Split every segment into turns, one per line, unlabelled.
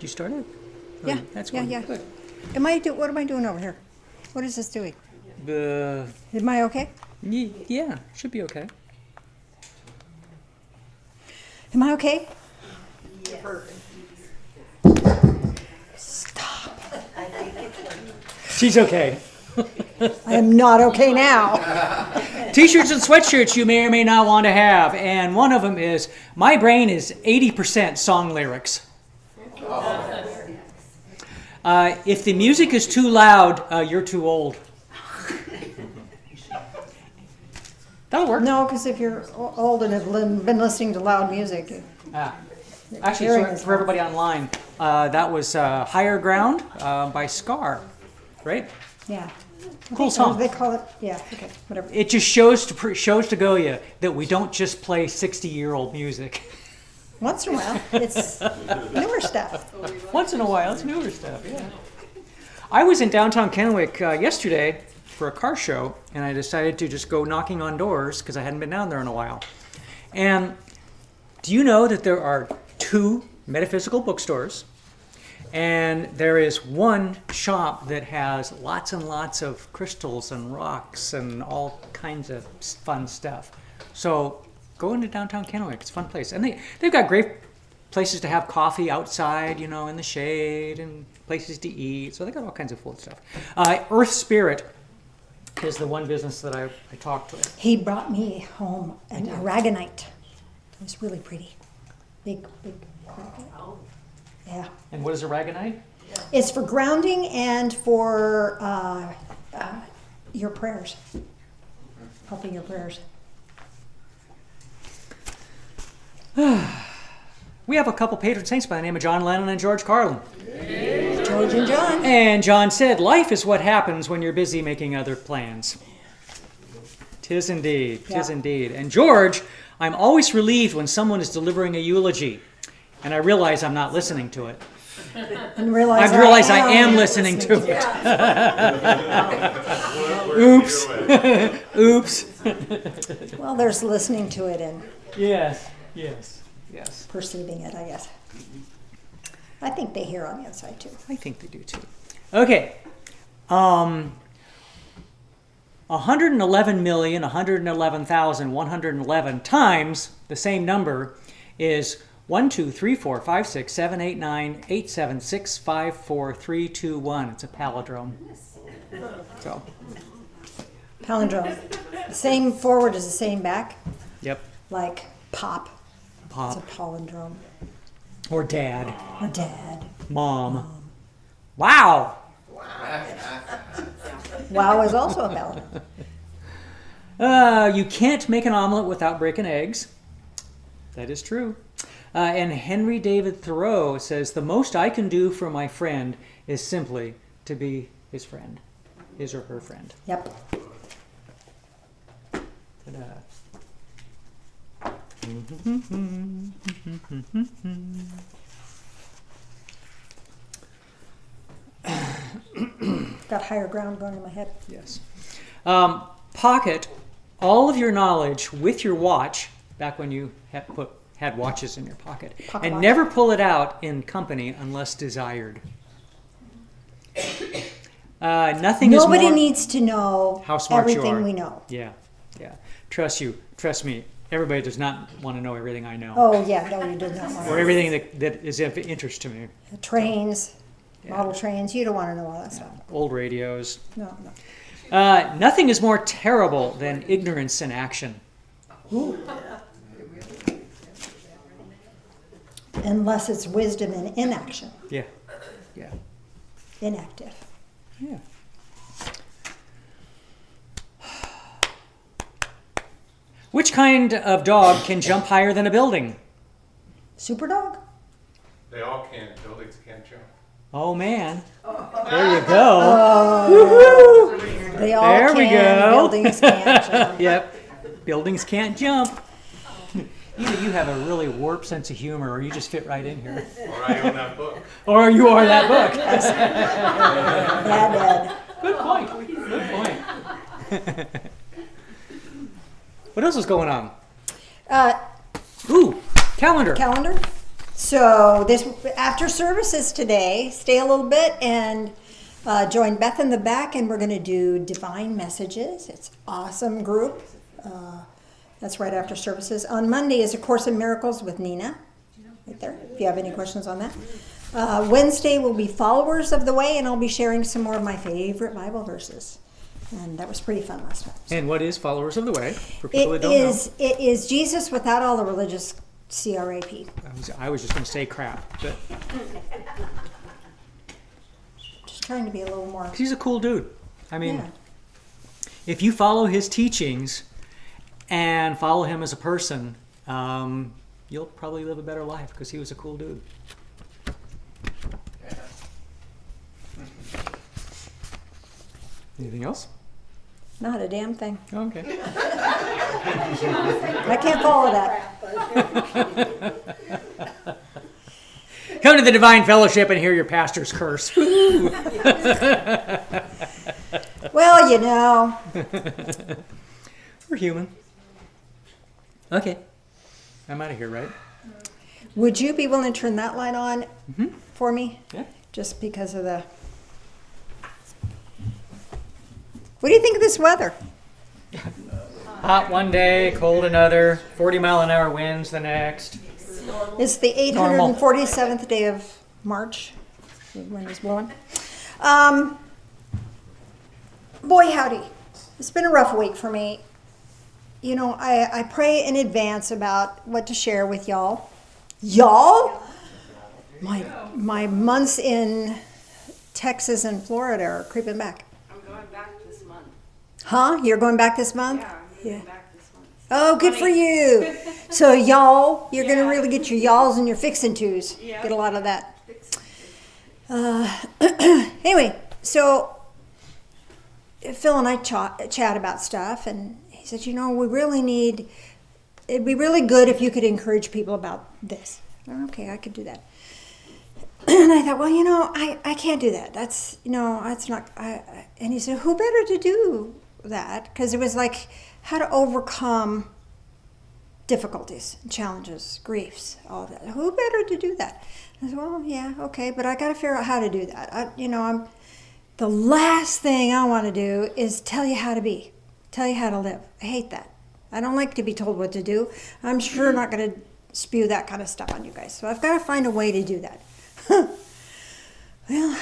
You started? Oh,
Yeah,
that's
yeah,
good.
yeah.
Good.
What am I doing over here? What is this doing?
Uh,
Am I okay?
yeah, should be okay.
Am I okay?
She's okay.
I am not okay now.
T-shirts and sweatshirts you may or may not want to have, and one of them is, my brain is 80% song lyrics. If the music is too loud, you're too old. That'll work.
No, because if you're old and have been listening to loud music,
Actually,
hearing
for,
is
for everybody online, that was Higher Ground by Scar, right?
yeah.
Cool song.
They call it, yeah, okay, whatever.
It just shows to go you that we don't just play 60-year-old music.
Once in a while, it's newer stuff.
Once in a while, it's newer stuff, yeah. I was in downtown Kennewick yesterday for a car show, and I decided to just go knocking on doors because I hadn't been down there in a while. And do you know that there are 2 metaphysical bookstores? And there is one shop that has lots and lots of crystals and rocks and all kinds of fun stuff. So go into downtown Kennewick. It's a fun place. And they've got great places to have coffee outside, you know, in the shade, and places to eat. So they got all kinds of cool stuff. Earth Spirit is the one business that I talked with.
He brought me home an aragonite. It was really pretty. Big. Yeah.
And what is aragonite?
It's for grounding and for your prayers. Helping your prayers.
We have a couple patron saints by the name of John Lennon and George Carlin.
George and John.
And John said, life is what happens when you're busy making other plans. Tis indeed, tis
Yeah.
indeed. And George, I'm always relieved when someone is delivering a eulogy, and I realize I'm not listening to it.
And realize
I realize I am listening to it. Oops. Oops.
Well, there's listening to it and
Yes.
perceiving it, I guess. I think they hear on the inside too.
I think they do too. Okay. 111,111,111 times the same number is 1, 2, 3, 4, 5, 6, 7, 8, 9, 8, 7, 6, 5, 4, 3, 2, 1. It's a palindrome. So,
Palindrome. The same forward is the same back,
yep.
like pop. It's a
Pop.
palindrome.
Or dad.
Or dad.
Mom. Wow.
Wow is also a palindrome.
You can't make an omelet without breaking eggs. That is true. And Henry David Thoreau says, the most I can do for my friend is simply to be his friend, his or her friend.
Yep.
Ta-da.
Got higher ground going in my head.
Yes. Pocket all of your knowledge with your watch, back when you had watches in your pocket,
Pocket
and
watch.
never pull it out in company unless desired. Nothing is
Nobody
more...
needs to know
How smart you
everything
are.
we know.
Yeah. Trust me. Everybody does not want to know everything I know.
Oh, yeah, no, you do not want
Or
to.
everything that is of interest to me.
Trains,
Yeah.
model trains, you don't want to know all that stuff.
Old radios.
No.
Nothing is more terrible than ignorance in action.
Unless it's wisdom in inaction,
Yeah.
inactive.
Yeah. Which kind of dog can jump higher than a building?
Super dog?
They all can. Buildings can't jump.
Oh man. There you go.
They all
There
can,
we go.
buildings can't jump.
Yep. Buildings can't jump. Either you have a really warped sense of humor or you just fit right in here.
Or I own that book.
Or you are that book.
Dad.
Good point. What else is going on?
Uh,
Ooh, calendar.
calendar? So this after services today, stay a little bit and join Beth in the back, and we're going to do divine messages. It's awesome group. That's right after services. On Monday is A Course in Miracles with Nina, right there. If you have any questions on that. Wednesday will be Followers of the Way, and I'll be sharing some more of my favorite Bible verses. And that was pretty fun last time.
And what is Followers of the Way for people that don't know?
It is Jesus without all the religious crap.
I was just going to say crap, but
Just trying to be a little more.
he's a cool dude. I mean,
Yeah.
if you follow his teachings and follow him as a person, you'll probably live a better life because he was a cool dude. Anything else?
Not a damn thing.
Okay.
I can't follow that.
Come to the Divine Fellowship and hear your pastor's curse.
Well, you know.
We're human. Okay. I'm out of here, right?
Would you be willing to turn that light on for me?
Yeah.
Just because of the. What do you think of this weather?
Hot one day, cold another, 40-mile-an-hour winds the next.
It's the 847th day of March. The wind is blowing. Boy, howdy. It's been a rough week for me. You know, I pray in advance about what to share with y'all. Y'all? My months in Texas and Florida are creeping back.
I'm going back this month.
Huh? You're going back this month?
Yeah, I'm moving back this month.
Oh, good for you. So y'all, you're going to really get your y'alls and your fixin' tos.
Yeah.
Get a lot of that. Anyway, so Phil and I chat about stuff, and he said, you know, it'd be really good if you could encourage people about this. Okay, I could do that. And I thought, well, you know, I can't do that. That's not, and he said, who better to do that? Because it was like how to overcome difficulties, challenges, griefs, all of that. Who better to do that? I said, well, yeah, okay, but I got to figure out how to do that. The last thing I want to do is tell you how to be, tell you how to live. I hate that. I don't like to be told what to do. I'm sure not going to spew that kind of stuff on you guys. So I've got to find a way to do that. Well,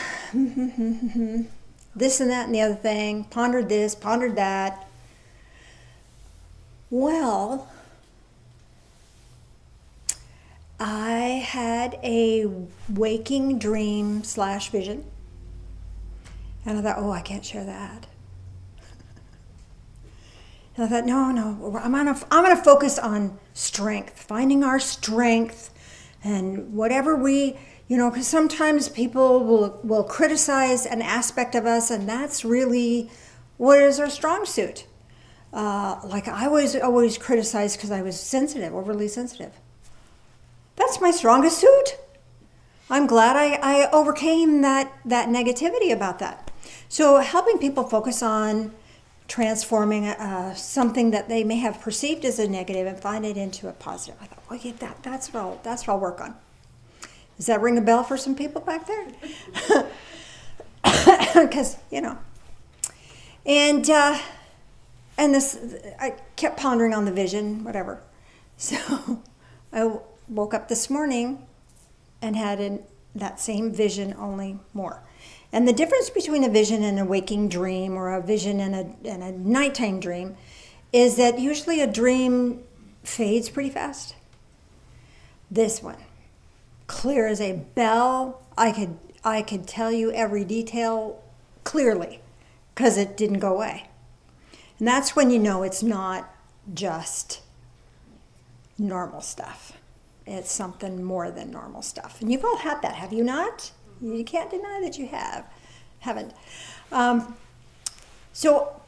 this and that and the other thing, pondered this, pondered that. Well, I had a waking dream / vision. And I thought, oh, I can't share that. And I thought, no, I'm gonna focus on strength, finding our strength, and whatever we, because sometimes people will criticize an aspect of us, and that's really what is our strong suit. Like I was always criticized because I was sensitive, overly sensitive. That's my strongest suit. I'm glad I overcame that negativity about that. So helping people focus on transforming something that they may have perceived as a negative and find it into a positive. I thought, well, yeah, that's what I'll work on. Does that ring a bell for some people back there? Because and this, I kept pondering on the vision, whatever. So I woke up this morning and had that same vision, only more. And the difference between a vision and a waking dream, or a vision and a nighttime dream, is that usually a dream fades pretty fast. This one, clear as a bell. I could tell you every detail clearly because it didn't go away. And that's when you know it's not just normal stuff. It's something more than normal stuff. And you've all had that, have you not? You can't deny that you haven't. So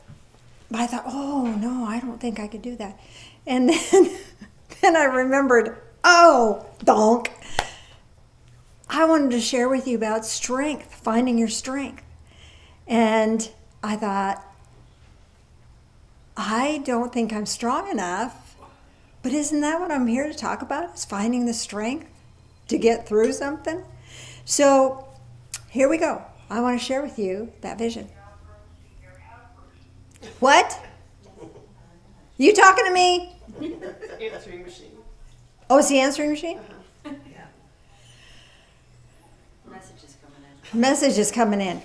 I thought, oh no, I don't think I could do that. And then I remembered, oh, donk. I wanted to share with you about strength, finding your strength. And I thought, I don't think I'm strong enough, but isn't that what I'm here to talk about? Is finding the strength to get through something. So here we go. I want to share with you that vision. What? You talking to me?
Answering machine.
Oh, it's the answering machine?
Message is coming in.
Message is coming in.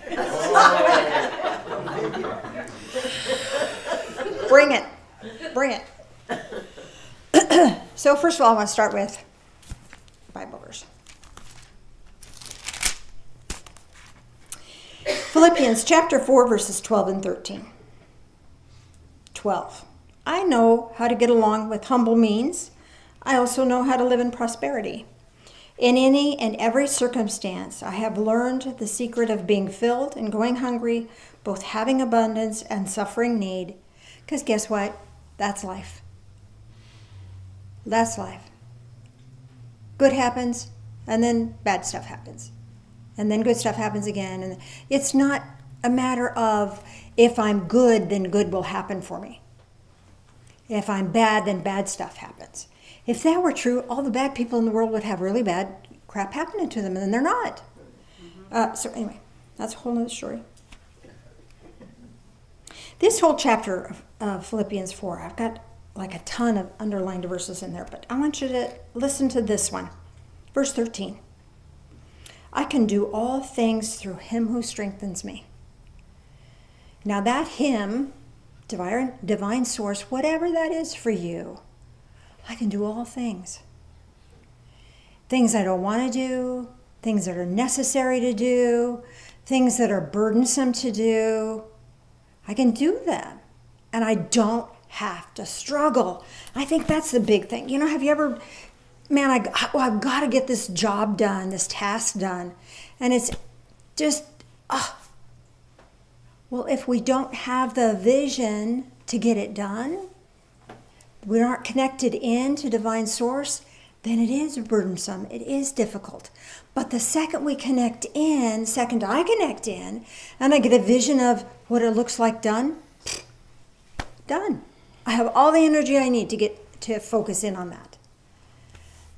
Bring it. Bring it. So first of all, I want to start with Bible verse. Philippians chapter 4, verses 12 and 13. 12. I know how to get along with humble means. I also know how to live in prosperity. In any and every circumstance, I have learned the secret of being filled and going hungry, both having abundance and suffering need. Because guess what? That's life. That's life. Good happens, and then bad stuff happens. And then good stuff happens again. And it's not a matter of if I'm good, then good will happen for me. If I'm bad, then bad stuff happens. If that were true, all the bad people in the world would have really bad crap happening to them, and they're not. So anyway, that's a whole other story. This whole chapter of Philippians 4, I've got like a ton of underlined verses in there, but I want you to listen to this one. Verse 13. I can do all things through him who strengthens me. Now that him, divine source, whatever that is for you, I can do all things. Things I don't want to do, things that are necessary to do, things that are burdensome to do. I can do them. And I don't have to struggle. I think that's the big thing. You know, have you ever, man, I've got to get this job done, this task done. And it's just, well, if we don't have the vision to get it done, we aren't connected in to divine source, then it is burdensome. It is difficult. But the second we connect in, second I connect in, and I get a vision of what it looks like done, done. I have all the energy I need to get to focus in on that.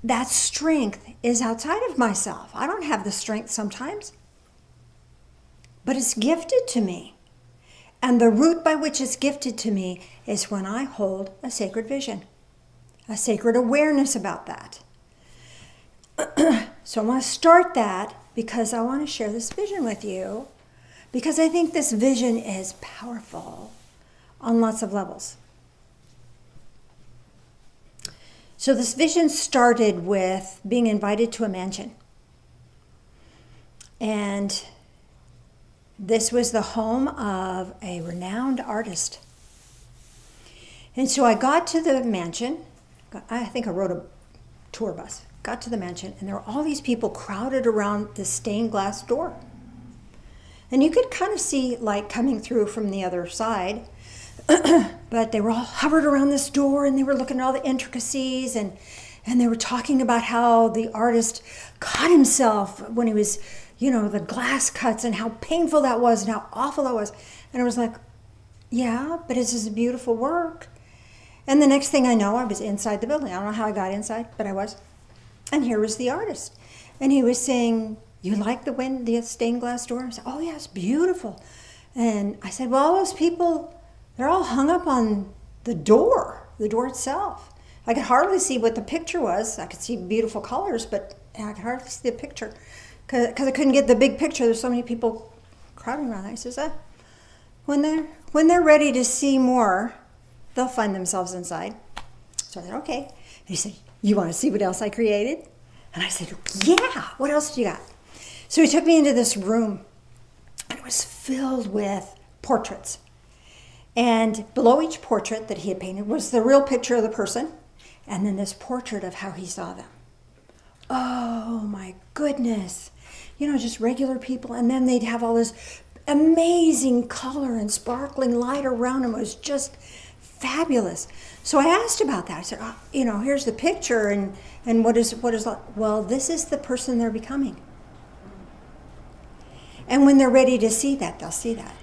That strength is outside of myself. I don't have the strength sometimes, but it's gifted to me. And the route by which it's gifted to me is when I hold a sacred vision, a sacred awareness about that. So I want to start that because I want to share this vision with you, because I think this vision is powerful on lots of levels. So this vision started with being invited to a mansion. And this was the home of a renowned artist. And so I got to the mansion. I think I rode a tour bus. Got to the mansion, and there were all these people crowded around this stained glass door. And you could kind of see light coming through from the other side. But they were all hovered around this door, and they were looking at all the intricacies, and they were talking about how the artist cut himself when he was, the glass cuts, and how painful that was and how awful that was. And I was like, yeah, but this is a beautiful work. And the next thing I know, I was inside the building. I don't know how I got inside, but I was. And here was the artist. And he was saying, you like the stained glass door? I said, oh yeah, it's beautiful. And I said, well, all those people, they're all hung up on the door itself. I could hardly see what the picture was. I could see beautiful colors, but I could hardly see the picture because I couldn't get the big picture. There's so many people crowding around. I says, when they're ready to see more, they'll find themselves inside. So I said, okay. And he said, you want to see what else I created? And I said, yeah, what else do you got? So he took me into this room, and it was filled with portraits. And below each portrait that he had painted was the real picture of the person, and then this portrait of how he saw them. Oh my goodness. Just regular people, and then they'd have all this amazing color and sparkling light around them. It was just fabulous. So I asked about that. I said, here's the picture, and what is well, this is the person they're becoming. And when they're ready to see that, they'll see that.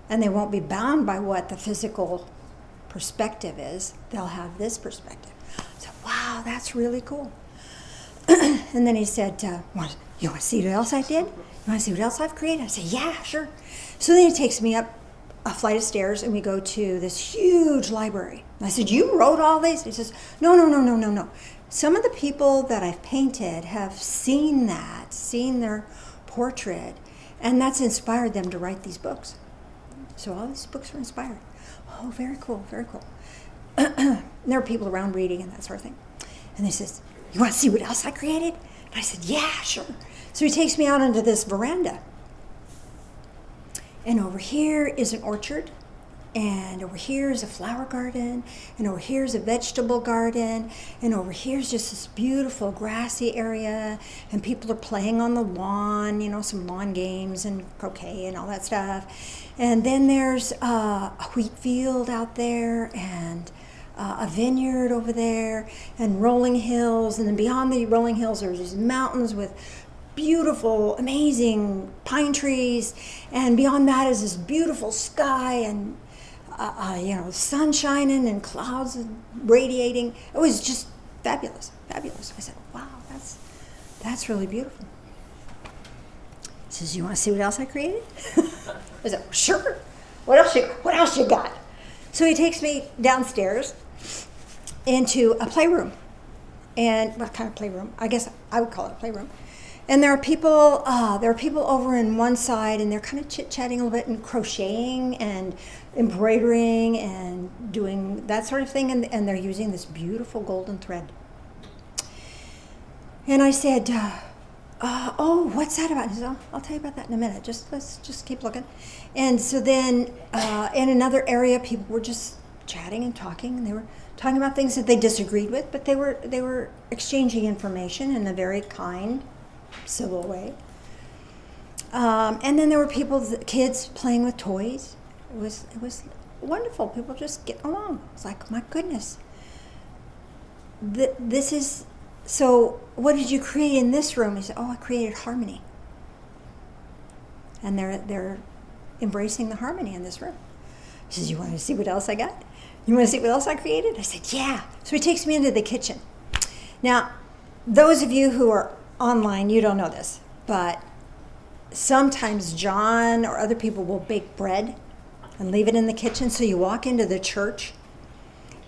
And they won't be bound by what the physical perspective is. They'll have this perspective. So, wow, that's really cool. And then he said, you want to see what else I did? You want to see what else I've created? I said, yeah, sure. So then he takes me up a flight of stairs and we go to this huge library. And I said, you wrote all these? He says, no. Some of the people that I've painted have seen their portrait, and that's inspired them to write these books. So all these books were inspired. Oh, very cool, very cool. And there were people around reading and that sort of thing. And he says, you want to see what else I created? And I said, yeah, sure. So he takes me out onto this veranda. And over here is an orchard. And over here is a flower garden. And over here is a vegetable garden. And over here is just this beautiful grassy area. And people are playing on the lawn, some lawn games and croquet and all that stuff. And then there's a wheat field out there and a vineyard over there and rolling hills. And then beyond the rolling hills, there's these mountains with beautiful, amazing pine trees. And beyond that is this beautiful sky and sun shining and clouds radiating. It was just fabulous. I said, wow, that's really beautiful. He says, you want to see what else I created? I said, sure. What else you got? So he takes me downstairs into a playroom. And what kind of playroom? I guess I would call it a playroom. And there are people over in one side, and they're kind of chit-chatting a little bit and crocheting and embroidering and doing that sort of thing, and they're using this beautiful golden thread. And I said, oh, what's that about? He said, I'll tell you about that in a minute. Let's just keep looking. And so then in another area, people were just chatting and talking, and they were talking about things that they disagreed with, but they were exchanging information in a very kind, civil way. And then there were kids playing with toys. It was wonderful. People just getting along. It's like, my goodness. This is, so what did you create in this room? He said, I created harmony. And they're embracing the harmony in this room. He says, you want to see what else I got? You want to see what else I created? I said, yeah. So he takes me into the kitchen. Now, those of you who are online, you don't know this, but sometimes John or other people will bake bread and leave it in the kitchen. So you walk into the church,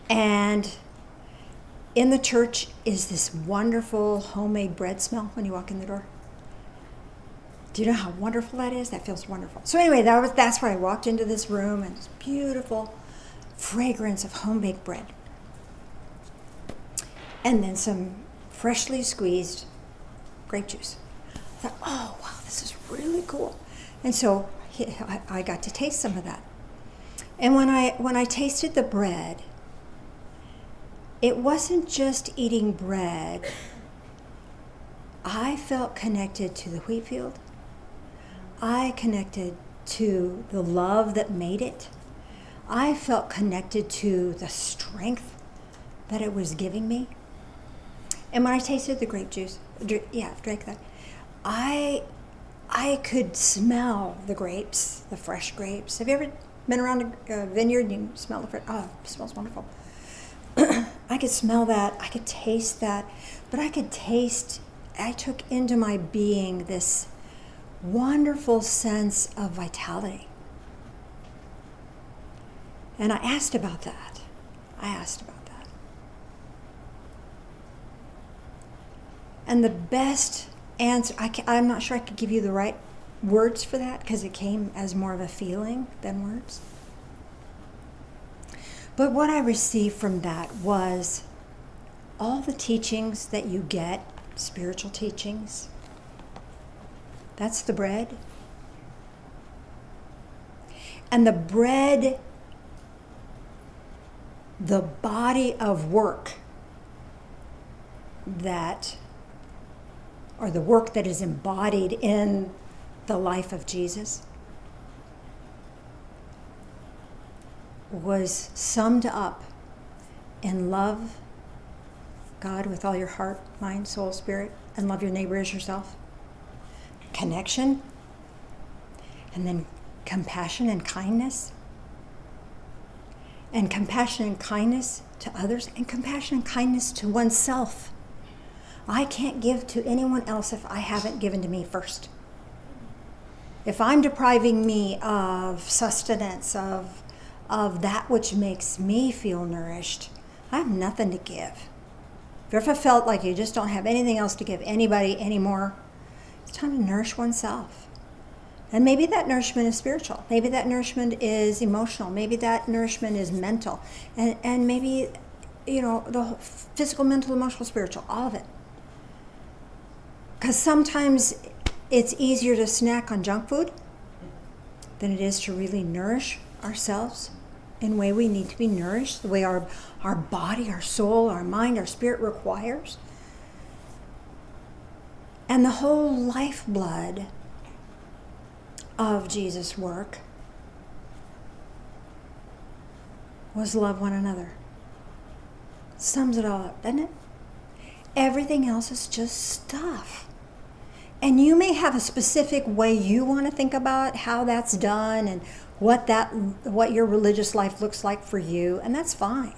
and in the church is this wonderful homemade bread smell when you walk in the door. Do you know how wonderful that is? That feels wonderful. So anyway, that's where I walked into this room, and this beautiful fragrance of home-baked bread. And then some freshly squeezed grape juice. I thought, oh, wow, this is really cool. And so I got to taste some of that. And when I tasted the bread, it wasn't just eating bread. I felt connected to the wheat field. I connected to the love that made it. I felt connected to the strength that it was giving me. And when I tasted the grape juice, drank that, I could smell the grapes, the fresh grapes. Have you ever been around a vineyard and you smell the fresh? Oh, it smells wonderful. I could smell that. I could taste that. But I took into my being this wonderful sense of vitality. And I asked about that. And the best answer, I'm not sure I could give you the right words for that because it came as more of a feeling than words. But what I received from that was all the teachings that you get, spiritual teachings. That's the bread. And the bread, the body of work or the work that is embodied in the life of Jesus, was summed up in love God with all your heart, mind, soul, spirit, and love your neighbor as yourself. Connection, and then compassion and kindness. And compassion and kindness to others, and compassion and kindness to oneself. I can't give to anyone else if I haven't given to me first. If I'm depriving me of sustenance, of that which makes me feel nourished, I have nothing to give. If you ever felt like you just don't have anything else to give anybody anymore, it's time to nourish oneself. And maybe that nourishment is spiritual. Maybe that nourishment is emotional. Maybe that nourishment is mental. And maybe, the physical, mental, emotional, spiritual, all of it. Because sometimes it's easier to snack on junk food than it is to really nourish ourselves in the way we need to be nourished, the way our body, our soul, our mind, our spirit requires. And the whole lifeblood of Jesus' work was love one another. Sums it all up, doesn't it? Everything else is just stuff. And you may have a specific way you want to think about how that's done and what your religious life looks like for you, and that's fine.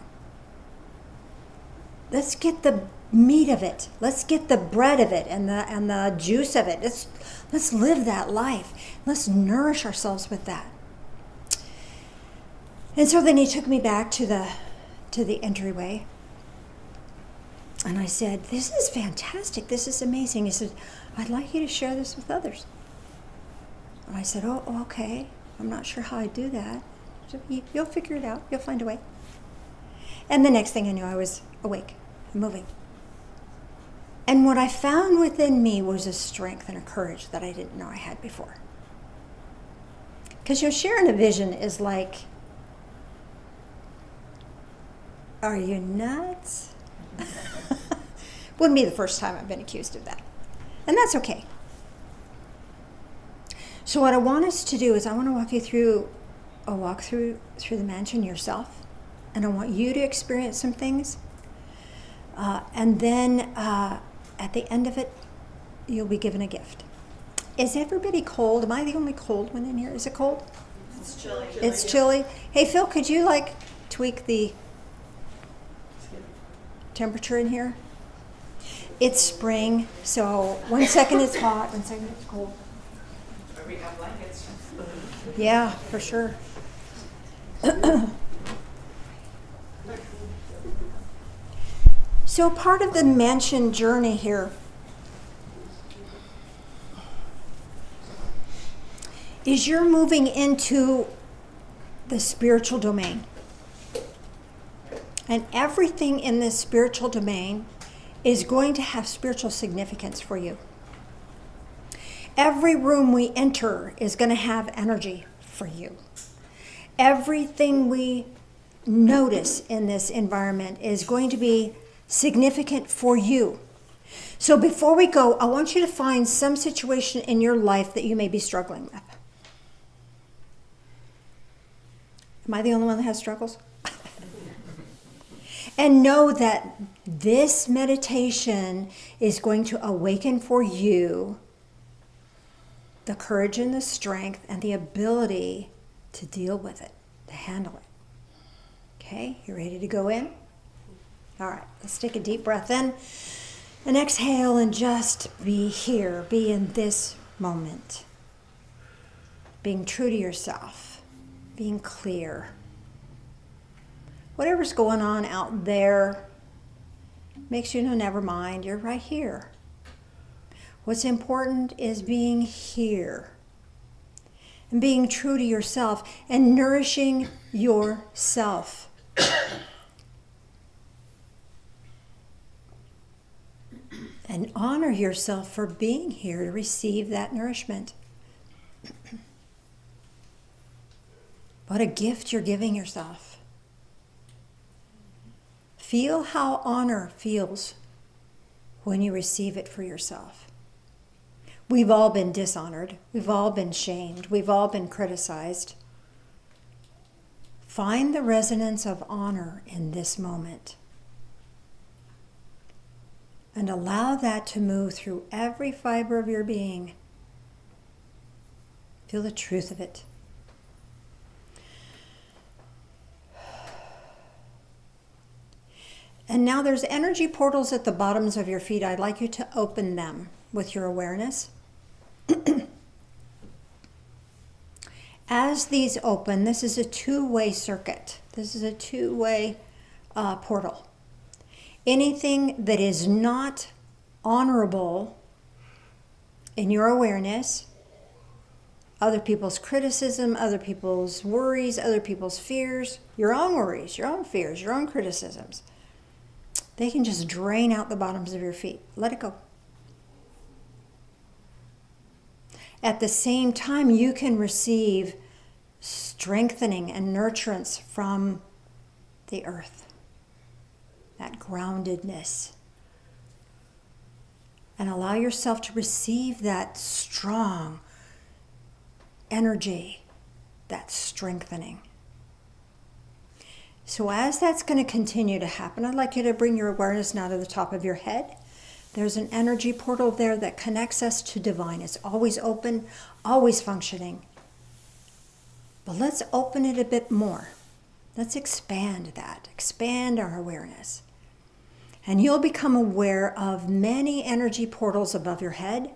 Let's get the meat of it. Let's get the bread of it and the juice of it. Let's live that life. Let's nourish ourselves with that. And so then he took me back to the entryway. And I said, "This is fantastic. This is amazing." He said, "I'd like you to share this with others." And I said, "Oh, okay. I'm not sure how I do that." So you'll figure it out. You'll find a way. And the next thing I knew, I was awake and moving. And what I found within me was a strength and a courage that I didn't know I had before. Because sharing a vision is like, are you nuts? Wouldn't be the first time I've been accused of that. And that's okay. So what I want us to do is I want to walk you through a walk through the mansion yourself. And I want you to experience some things. And then at the end of it, you'll be given a gift. Is everybody cold? Am I the only cold one in here? Is it cold?
It's chilly.
It's chilly. Hey, Phil, could you tweak the temperature in here? It's spring, so 1 second it's hot, 1 second it's cold.
We have blankets.
Yeah, for sure. So part of the mansion journey here is you're moving into the spiritual domain. And everything in this spiritual domain is going to have spiritual significance for you. Every room we enter is going to have energy for you. Everything we notice in this environment is going to be significant for you. So before we go, I want you to find some situation in your life that you may be struggling with. Am I the only one that has struggles? And know that this meditation is going to awaken for you the courage and the strength and the ability to deal with it, to handle it. Okay, you ready to go in? All right, let's take a deep breath in and exhale and just be here, be in this moment. Being true to yourself, being clear. Whatever's going on out there makes you know, never mind, you're right here. What's important is being here and being true to yourself and nourishing yourself. And honor yourself for being here to receive that nourishment. What a gift you're giving yourself. Feel how honor feels when you receive it for yourself. We've all been dishonored. We've all been shamed. We've all been criticized. Find the resonance of honor in this moment. And allow that to move through every fiber of your being. Feel the truth of it. And now there's energy portals at the bottoms of your feet. I'd like you to open them with your awareness. As these open, this is a two-way circuit. This is a two-way portal. Anything that is not honorable in your awareness, other people's criticism, other people's worries, other people's fears, your own worries, your own fears, your own criticisms, they can just drain out the bottoms of your feet. Let it go. At the same time, you can receive strengthening and nurturance from the earth, that groundedness. And allow yourself to receive that strong energy, that strengthening. So as that's going to continue to happen, I'd like you to bring your awareness now to the top of your head. There's an energy portal there that connects us to divine. It's always open, always functioning. But let's open it a bit more. Let's expand that, expand our awareness. And you'll become aware of many energy portals above your head,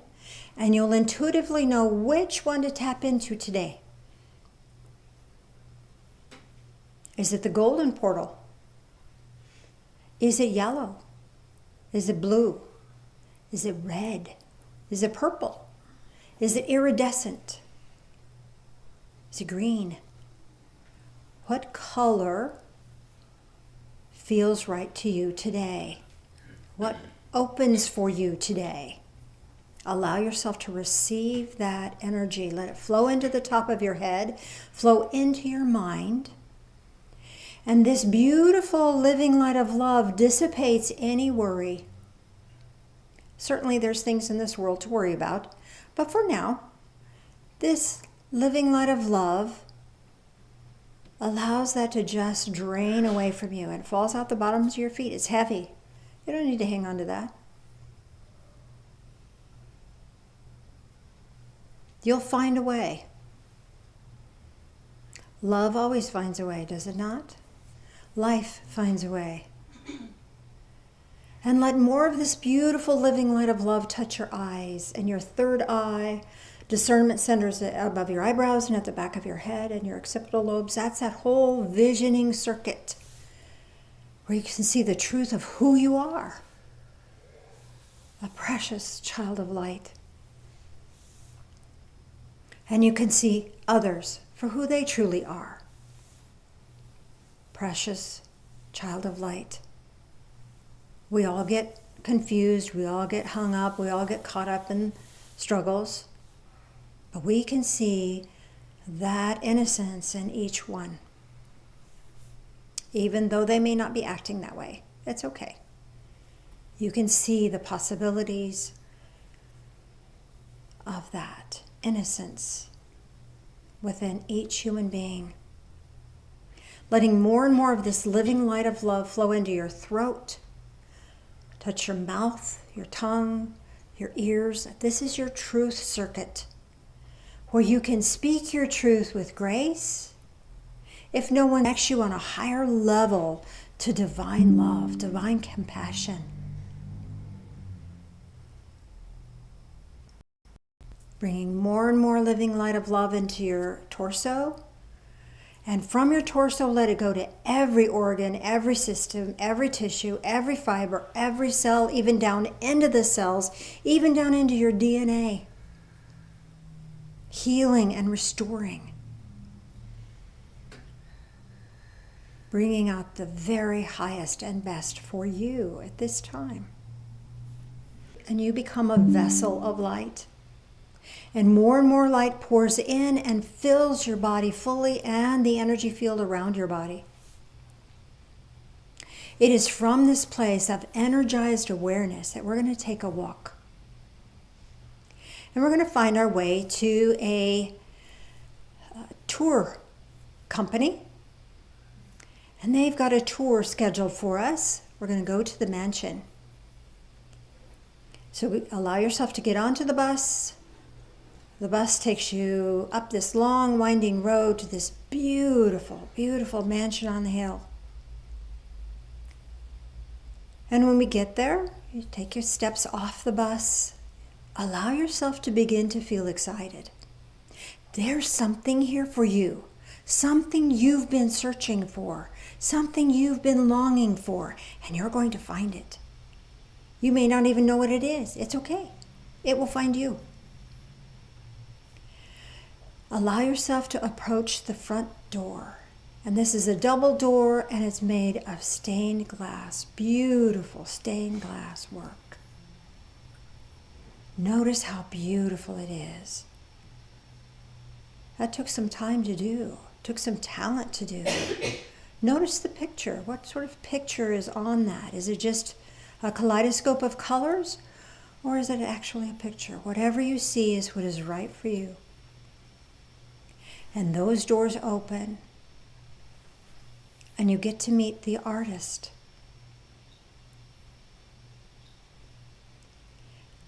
and you'll intuitively know which one to tap into today. Is it the golden portal? Is it yellow? Is it blue? Is it red? Is it purple? Is it iridescent? Is it green? What color feels right to you today? What opens for you today? Allow yourself to receive that energy. Let it flow into the top of your head, flow into your mind. And this beautiful living light of love dissipates any worry. Certainly there's things in this world to worry about, but for now, this living light of love allows that to just drain away from you, and it falls out the bottoms of your feet. It's heavy. You don't need to hang on to that. You'll find a way. Love always finds a way, does it not? Life finds a way. And let more of this beautiful living light of love touch your eyes and your third eye, discernment centers above your eyebrows and at the back of your head and your occipital lobes. That's that whole visioning circuit where you can see the truth of who you are. A precious child of light. And you can see others for who they truly are. Precious child of light. We all get confused, we all get hung up, we all get caught up in struggles. But we can see that innocence in each one. Even though they may not be acting that way, it's okay. You can see the possibilities of that innocence within each human being. Letting more and more of this living light of love flow into your throat, touch your mouth, your tongue, your ears. This is your truth circuit, where you can speak your truth with grace. If no one connects you on a higher level to divine love, divine compassion. Bringing more and more living light of love into your torso. And from your torso, let it go to every organ, every system, every tissue, every fiber, every cell, even down into the cells, even down into your DNA. Healing and restoring. Bringing out the very highest and best for you at this time. And you become a vessel of light. And more light pours in and fills your body fully and the energy field around your body. It is from this place of energized awareness that we're going to take a walk. And we're going to find our way to a tour company. And they've got a tour scheduled for us. We're going to go to the mansion. So allow yourself to get onto the bus. The bus takes you up this long, winding road to this beautiful, beautiful mansion on the hill. And when we get there, you take your steps off the bus. Allow yourself to begin to feel excited. There's something here for you. Something you've been searching for. Something you've been longing for. And you're going to find it. You may not even know what it is. It's okay. It will find you. Allow yourself to approach the front door. And this is a double door, and it's made of stained glass. Beautiful stained glass work. Notice how beautiful it is. That took some time to do. Took some talent to do. Notice the picture. What sort of picture is on that? Is it just a kaleidoscope of colors? Or is it actually a picture? Whatever you see is what is right for you. And those doors open. And you get to meet the artist.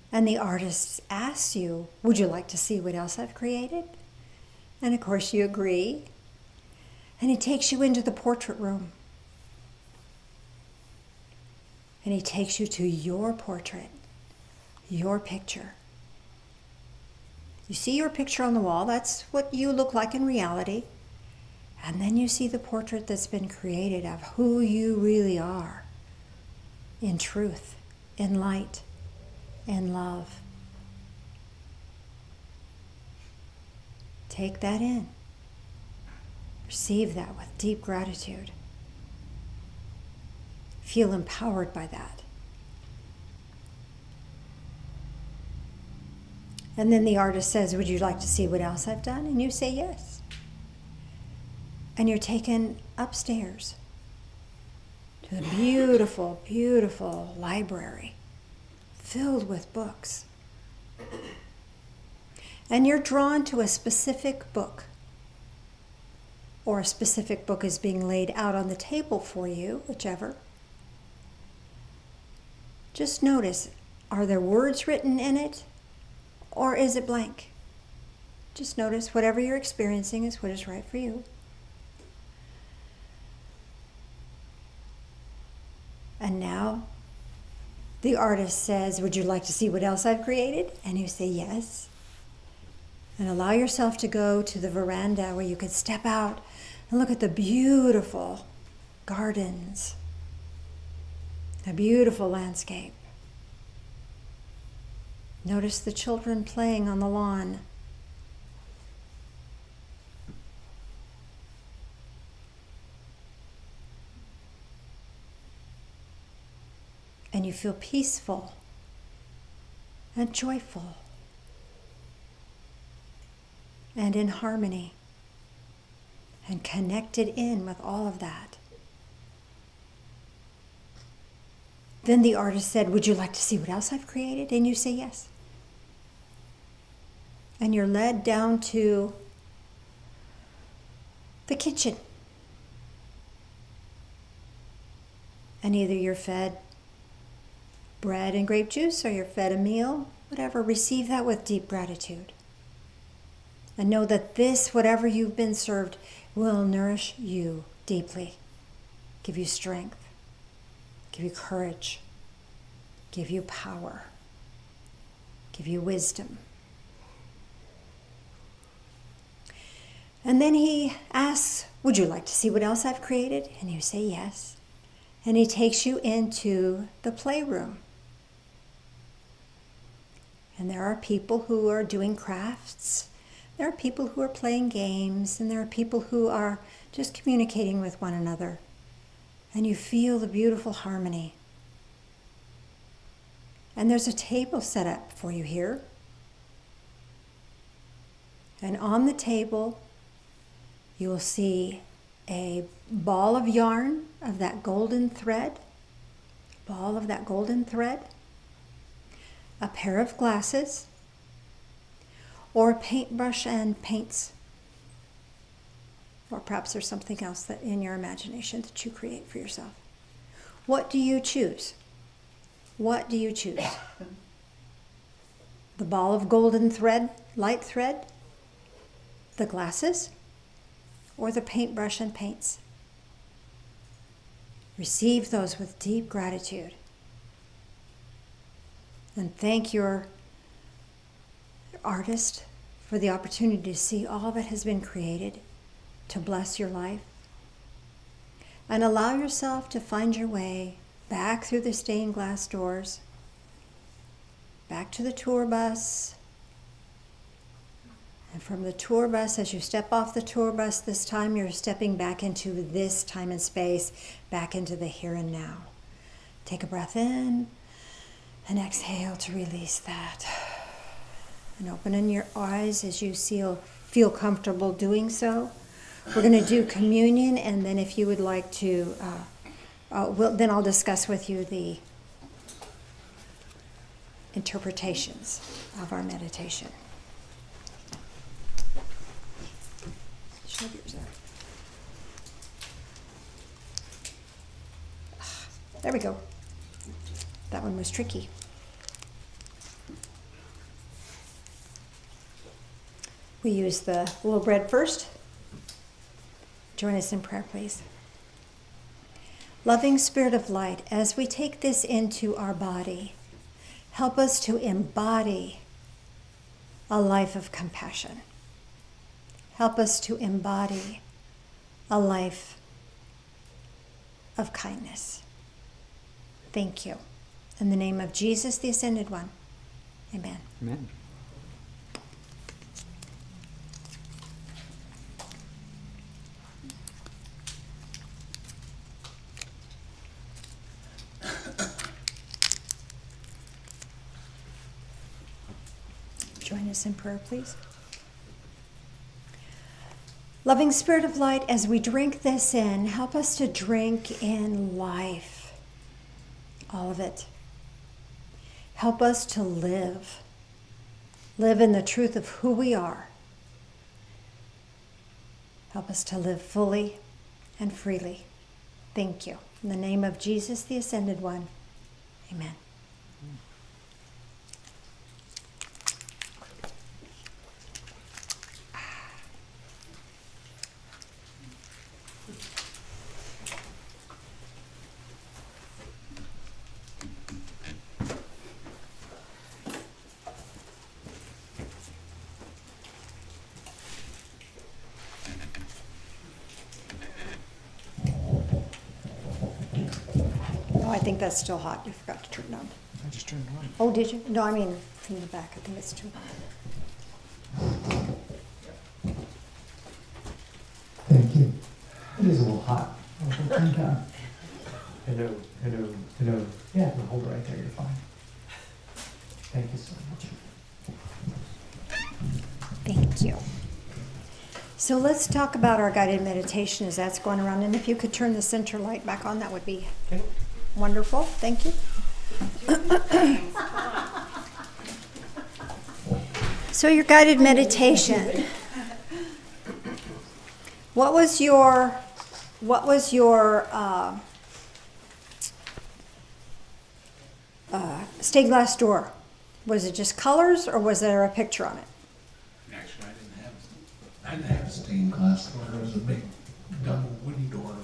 And the artist asks you, would you like to see what else I've created? And of course you agree. And he takes you into the portrait room. And he takes you to your portrait, your picture. You see your picture on the wall, that's what you look like in reality. And then you see the portrait that's been created of who you really are, in truth, in light, in love. Take that in. Receive that with deep gratitude. Feel empowered by that. And then the artist says, would you like to see what else I've done? And you say yes. And you're taken upstairs to a beautiful, beautiful library filled with books. And you're drawn to a specific book, or a specific book is being laid out on the table for you, whichever. Just notice, are there words written in it, or is it blank? Just notice whatever you're experiencing is what is right for you. And now the artist says, would you like to see what else I've created? And you say yes. And allow yourself to go to the veranda where you could step out and look at the beautiful gardens, a beautiful landscape. Notice the children playing on the lawn. And you feel peaceful and joyful and in harmony and connected in with all of that. Then the artist said, would you like to see what else I've created? And you say yes. And you're led down to the kitchen. And either you're fed bread and grape juice, or you're fed a meal, whatever, receive that with deep gratitude. And know that this, whatever you've been served, will nourish you deeply, give you strength, give you courage, give you power, give you wisdom. And then he asks, would you like to see what else I've created? And you say yes. And he takes you into the playroom. And there are people who are doing crafts. There are people who are playing games. And there are people who are just communicating with one another. And you feel the beautiful harmony. And there's a table set up for you here. And on the table, you will see a ball of yarn of that golden thread. Ball of that golden thread. A pair of glasses, or a paintbrush and paints. Or perhaps there's something else that in your imagination that you create for yourself. What do you choose? What do you choose? The ball of golden thread, light thread, the glasses, or the paintbrush and paints? Receive those with deep gratitude. And thank your artist for the opportunity to see all that has been created to bless your life. And allow yourself to find your way back through the stained glass doors, back to the tour bus. And from the tour bus, as you step off the tour bus this time, you're stepping back into this time and space, back into the here and now. Take a breath in and exhale to release that. And opening your eyes as you feel comfortable doing so. We're going to do communion, and then if you would like to, then I'll discuss with you the interpretations of our meditation. Shove yours out. There we go. That one was tricky. We use the little bread first. Join us in prayer, please. Loving Spirit of Light, as we take this into our body, help us to embody a life of compassion. Help us to embody a life of kindness. Thank you. In the name of Jesus, the Ascended One. Amen.
Amen.
Join us in prayer, please. Loving Spirit of Light, as we drink this in, help us to drink in life, all of it. Help us to live in the truth of who we are. Help us to live fully and freely. Thank you. In the name of Jesus, the Ascended One. Amen. Oh, I think that's still hot. You forgot to turn it on.
I just turned it on.
Oh, did you? No, I mean from the back. I think it's too hot.
Thank you. It is a little hot. I'll turn it down. Hello, hello, hello. Yeah, we'll hold it right there. You're fine. Thank you so much.
Thank you. So let's talk about our guided meditation as that's going around. And if you could turn the center light back on, that would be wonderful. Thank you. So your guided meditation. What was your stained glass door? Was it just colors, or was there a picture on it?
Actually, I didn't have a stained glass door. It was a big double wooden door,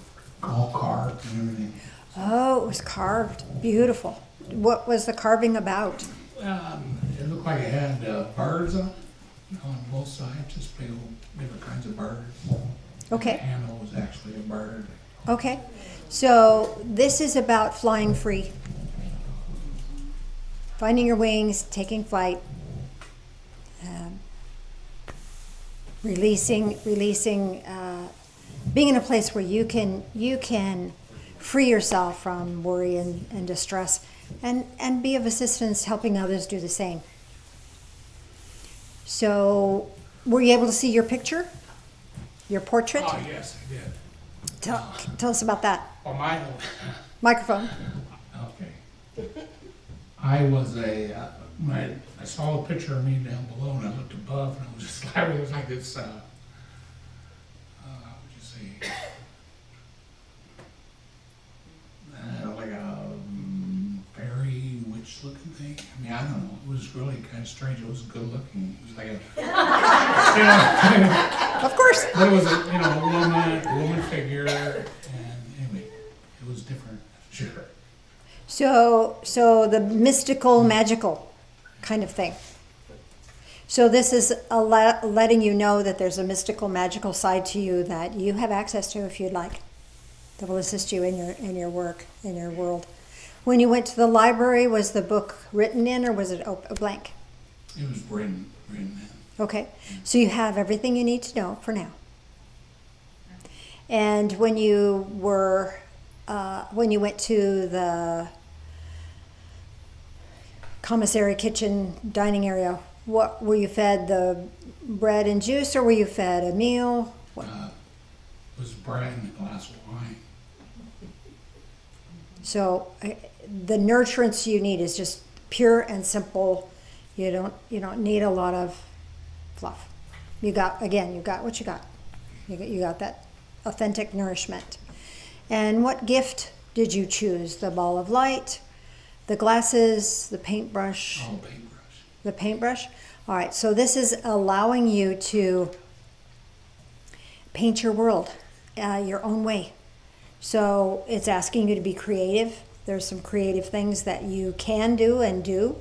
all carved and everything.
Oh, it was carved. Beautiful. What was the carving about?
It looked like it had birds on both sides, just big old different kinds of birds.
Okay.
The handle was actually a bird.
Okay. So this is about flying free. Finding your wings, taking flight, releasing, being in a place where you can free yourself from worry and distress, and be of assistance helping others do the same. So, were you able to see your picture? Your portrait?
Oh, yes, I did.
Tell us about that.
Oh, mine.
Microphone.
Okay. I was I saw a picture of me down below, and I looked above, and it was just like, it was like this, what would you say? Like a fairy witch-looking thing. I mean, I don't know. It was really kind of strange. It was good looking. It was like a,
Of course.
but it was a woman figure, and anyway, it was different, sure.
So the mystical, magical kind of thing. So this is letting you know that there's a mystical, magical side to you that you have access to if you'd like. That will assist you in your work, in your world. When you went to the library, was the book written in or was it a blank?
It was written in.
Okay, so you have everything you need to know for now. And when you went to the commissary kitchen dining area, what were you fed? The bread and juice, or were you fed a meal? What?
It was bread and a glass of wine.
So the nurturance you need is just pure and simple. You don't need a lot of fluff. You got what you got. You got that authentic nourishment. And what gift did you choose? The ball of light, the glasses, the paintbrush?
All paintbrush.
The paintbrush? All right, so this is allowing you to paint your world your own way. So it's asking you to be creative. There's some creative things that you can do and do.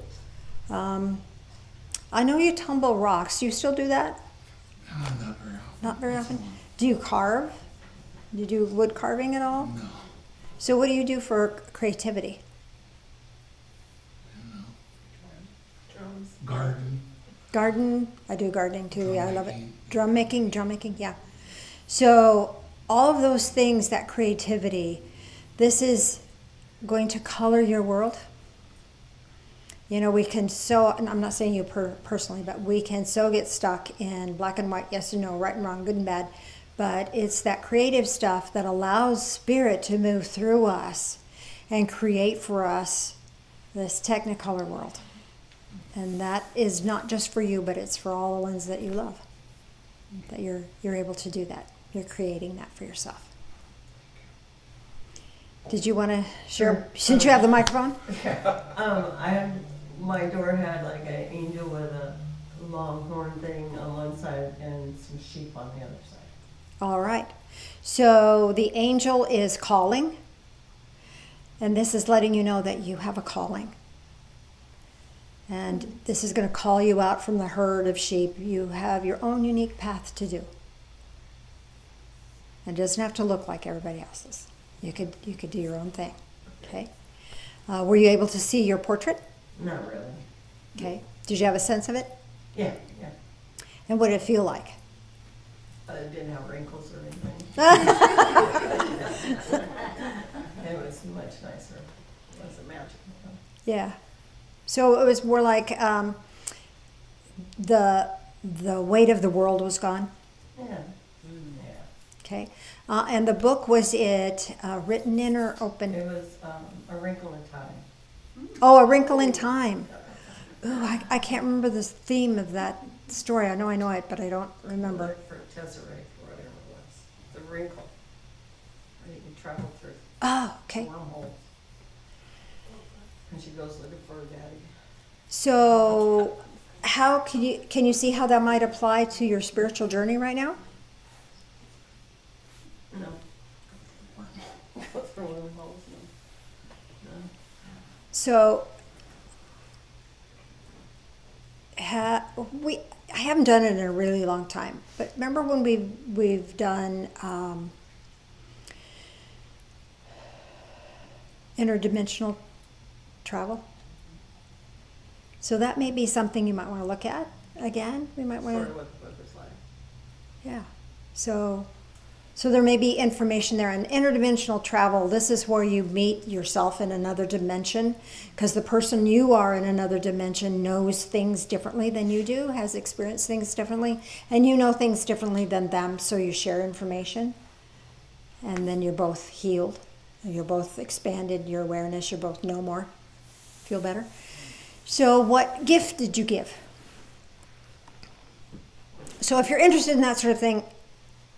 I know you tumble rocks. Do you still do that?
Not very often.
Not very
Once in
often.
a while.
Do you carve? Do you do wood carving at all?
No.
So what do you do for creativity?
Drums.
Garden.
Garden? I do gardening too. Yeah, I love it.
Drum
Drum making, yeah. So all of those things, that creativity, this is going to color your world. You know, we can and I'm not saying you personally, but we can so get stuck in black and white, yes and no, right and wrong, good and bad. But it's that creative stuff that allows spirit to move through us and create for us this technicolor world. And that is not just for you, but it's for all the ones that you love. That you're able to do that. You're creating that for yourself. Did you want to share, since you have the microphone?
My door had like an angel with a long horn thing on one side and some sheep on the other side.
All right. So the angel is calling, and this is letting you know that you have a calling. And this is going to call you out from the herd of sheep. You have your own unique path to do. It doesn't have to look like everybody else's. You could do your own thing. Okay. Were you able to see your portrait?
Not really.
Okay. Did you have a sense of it?
Yeah.
And what did it feel like?
It didn't have wrinkles or anything. It was much nicer. It wasn't magical.
Yeah. So it was more like the weight of the world was gone.
Yeah. Yeah.
Okay. And the book, was it written in or open?
It was A Wrinkle in Time.
Oh, A Wrinkle in Time. Ooh, I can't remember the theme of that story. I know it, but I don't remember.
Look for Tesseract or whatever it was. The wrinkle. Where you can travel through
Oh, okay.
wormholes. And she goes looking for her daddy.
So how can you see how that might apply to your spiritual journey right now?
No. Go through wormholes. No.
So I haven't done it in a really long time, but remember when we've done interdimensional travel? So that may be something you might want to look at again. We might want
Sort
to,
of what the book was like.
yeah. So there may be information there. In interdimensional travel, this is where you meet yourself in another dimension, because the person you are in another dimension knows things differently than you do, has experienced things differently, and you know things differently than them, so you share information, and then you're both healed. You're both expanded, your awareness, you both know more, feel better. So what gift did you give? So if you're interested in that sort of thing,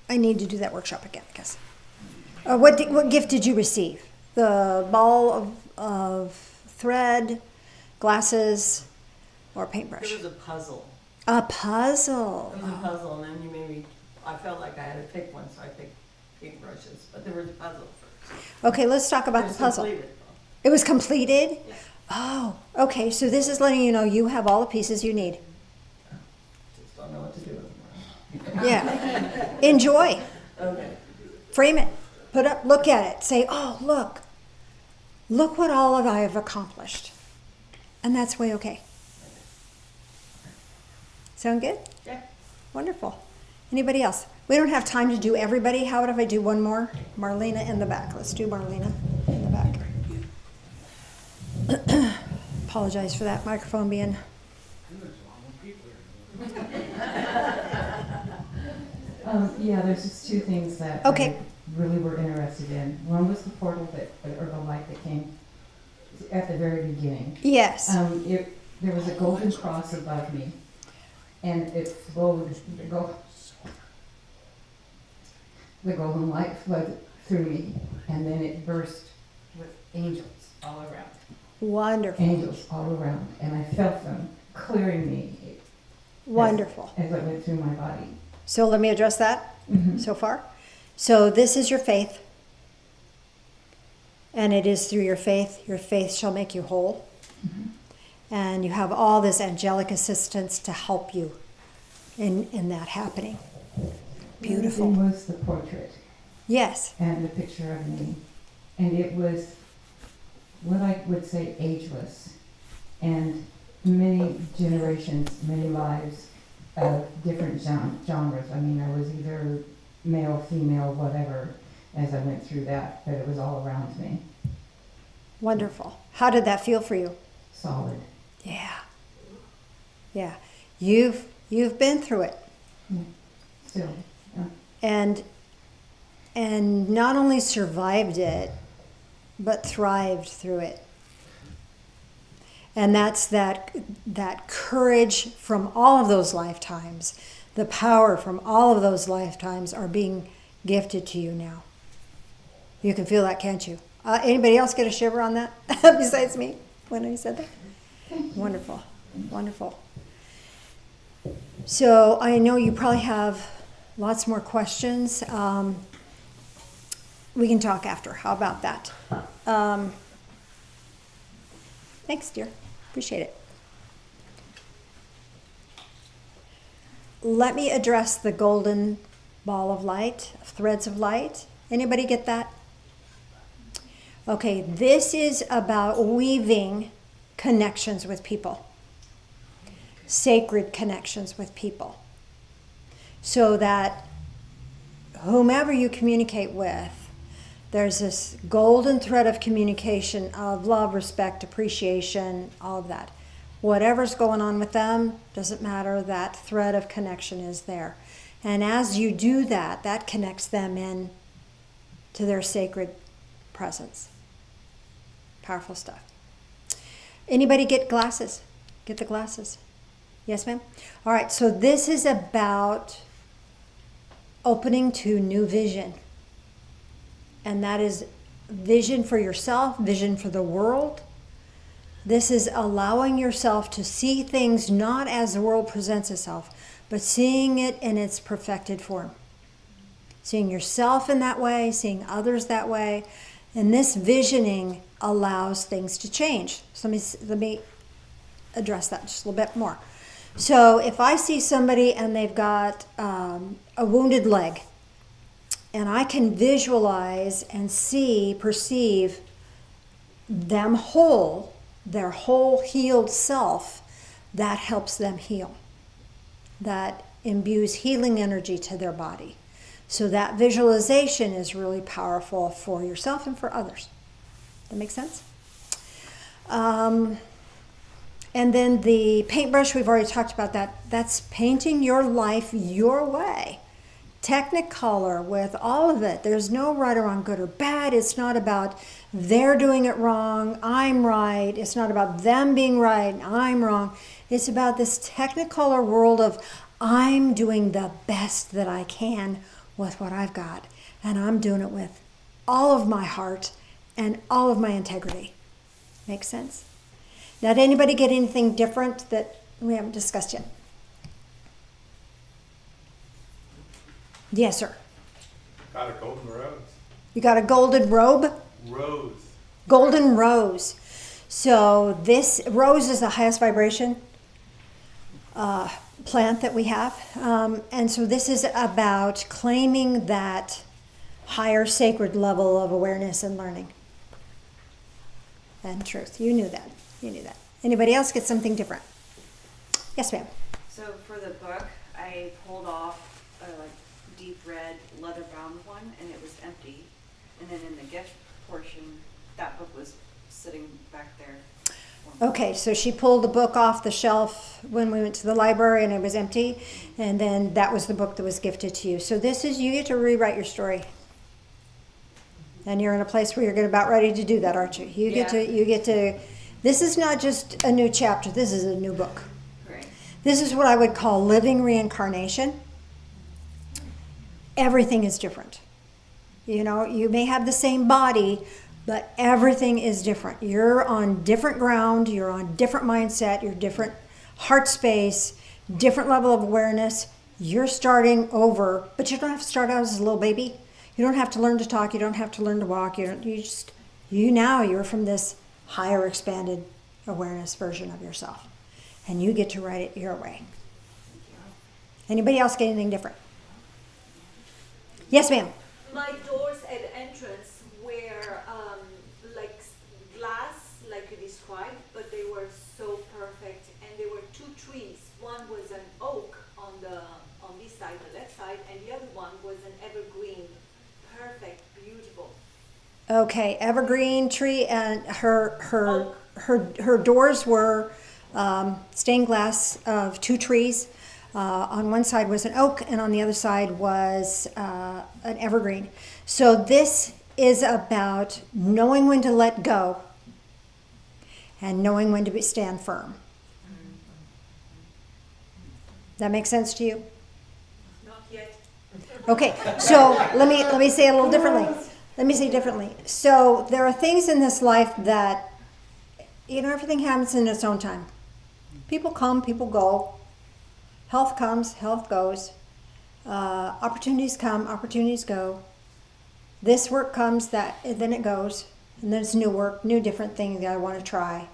I need to do that workshop again, I guess. What gift did you receive? The ball of thread, glasses, or paintbrush?
It was a puzzle.
A puzzle.
It was a puzzle, and then you made me, I felt like I had to pick one, so I picked paintbrushes, but there was a puzzle first.
Okay, let's talk about
It
the
was
puzzle.
completed,
It was completed? Oh, okay, so this is letting you know you have all the pieces you need.
Just don't know what to do with them.
Yeah. Enjoy.
Okay.
Frame it. Put up, look at it. Say, oh, look. Look what all of I have accomplished. And that's way okay. Sound good?
Yeah.
Wonderful. Anybody else? We don't have time to do everybody. How about if I do one more? Marlena in the back. Let's do Marlena in the back. Apologize for that microphone being.
Yeah, there's just two things that
Okay.
I really were interested in. One was the portal that, or the light that came at the very beginning.
Yes.
There was a golden cross above me, and it flowed, the golden light flowed through me, and then it burst with angels all around.
Wonderful.
Angels all around, and I felt them clearing me
Wonderful.
as I went through my body.
So let me address that
Mhm.
so far. So this is your faith. And it is through your faith shall make you whole. And you have all this angelic assistance to help you in that happening. Beautiful.
The other thing was the portrait.
Yes.
And the picture of me. And it was what I would say ageless. And many generations, many lives of different genres. I mean, I was either male, female, whatever, as I went through that, but it was all around me.
Wonderful. How did that feel for you?
Solid.
Yeah. Yeah. You've been through it.
Still. Yeah.
And not only survived it, but thrived through it. And that's that courage from all of those lifetimes, the power from all of those lifetimes are being gifted to you now. You can feel that, can't you? Anybody else get a shiver on that besides me when I said that? Wonderful, wonderful. So I know you probably have lots more questions. We can talk after. How about that? Thanks, dear. Appreciate it. Let me address the golden ball of light, threads of light. Anybody get that? Okay, this is about weaving connections with people, sacred connections with people, so that whomever you communicate with, there's this golden thread of communication of love, respect, appreciation, all of that. Whatever's going on with them, doesn't matter, that thread of connection is there. And as you do that, that connects them in to their sacred presence. Powerful stuff. Anybody get glasses? Get the glasses? Yes, ma'am? All right, so this is about opening to new vision. And that is vision for yourself, vision for the world. This is allowing yourself to see things not as the world presents itself, but seeing it in its perfected form. Seeing yourself in that way, seeing others that way. And this visioning allows things to change. So let me address that just a little bit more. So if I see somebody and they've got a wounded leg, and I can visualize and perceive them whole, their whole healed self, that helps them heal. That imbues healing energy to their body. So that visualization is really powerful for yourself and for others. That make sense? And then the paintbrush, we've already talked about that. That's painting your life your way. Technicolor with all of it. There's no right or wrong, good or bad. It's not about they're doing it wrong, I'm right. It's not about them being right, I'm wrong. It's about this Technicolor world of I'm doing the best that I can with what I've got. And I'm doing it with all of my heart and all of my integrity. Make sense? Now, did anybody get anything different that we haven't discussed yet? Yes, sir.
Got a golden rose.
You got a golden robe?
Rose.
Golden rose. So this rose is the highest vibration plant that we have. And so this is about claiming that higher sacred level of awareness and learning and truth. You knew that. You knew that. Anybody else get something different? Yes, ma'am.
So for the book, I pulled off a like deep red leather bound one, and it was empty. And then in the gift portion, that book was sitting back there.
Okay, so she pulled the book off the shelf when we went to the library and it was empty, and then that was the book that was gifted to you. So this is, you get to rewrite your story. And you're in a place where you're about ready to do that, aren't you? You get to, this is not just a new chapter, this is a new book.
Right.
This is what I would call living reincarnation. Everything is different. You know, you may have the same body, but everything is different. You're on different ground, you're on different mindset, you're different heart space, different level of awareness. You're starting over, but you don't have to start out as a little baby. You don't have to learn to talk, you don't have to learn to walk. You're from this higher expanded awareness version of yourself. And you get to write it your way. Anybody else get anything different? Yes, ma'am.
My doors at the entrance were like glass, like you described, but they were so perfect. And there were two trees. One was an oak on this side, the left side, and the other one was an evergreen. Perfect, beautiful.
Okay, evergreen tree, and her doors were stained glass of two trees. On one side was an oak, and on the other side was an evergreen. So this is about knowing when to let go and knowing when to stand firm. That make sense to you?
Not yet.
Okay, so let me say it a little differently. Let me say it differently. So there are things in this life that, you know, everything happens in its own time. People come, people go. Health comes, health goes. Opportunities come, opportunities go. This work comes, then it goes. And then it's new work, new different things that I want to try.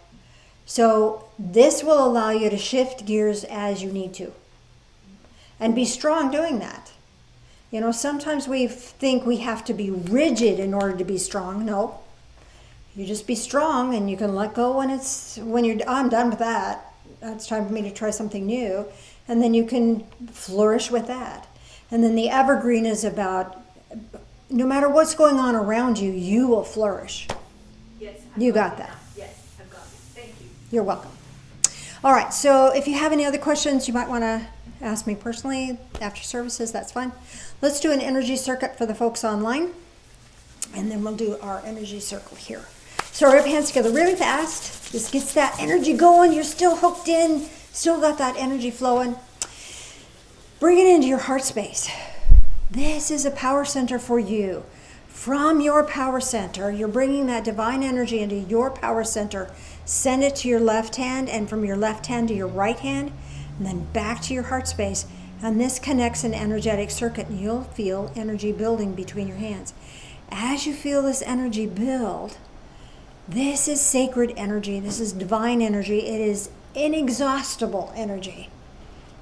So this will allow you to shift gears as you need to. And be strong doing that. You know, sometimes we think we have to be rigid in order to be strong. No. You just be strong and you can let go when you're I'm done with that. It's time for me to try something new. And then you can flourish with that. And then the evergreen is about no matter what's going on around you, you will flourish.
Yes.
You got that.
Yes, I've got it. Thank you.
You're welcome. All right, so if you have any other questions, you might want to ask me personally after services, that's fine. Let's do an energy circuit for the folks online, and then we'll do our energy circle here. So rub your hands together really fast. This gets that energy going. You're still hooked in, still got that energy flowing. Bring it into your heart space. This is a power center for you. From your power center, you're bringing that divine energy into your power center. Send it to your left hand, and from your left hand to your right hand, and then back to your heart space. And this connects an energetic circuit, and you'll feel energy building between your hands. As you feel this energy build, this is sacred energy. This is divine energy. It is inexhaustible energy.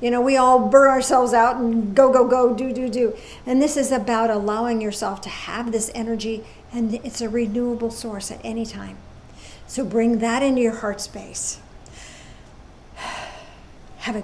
You know, we all burn ourselves out and go, do. And this is about allowing yourself to have this energy, and it's a renewable source at any time. So bring that into your heart space.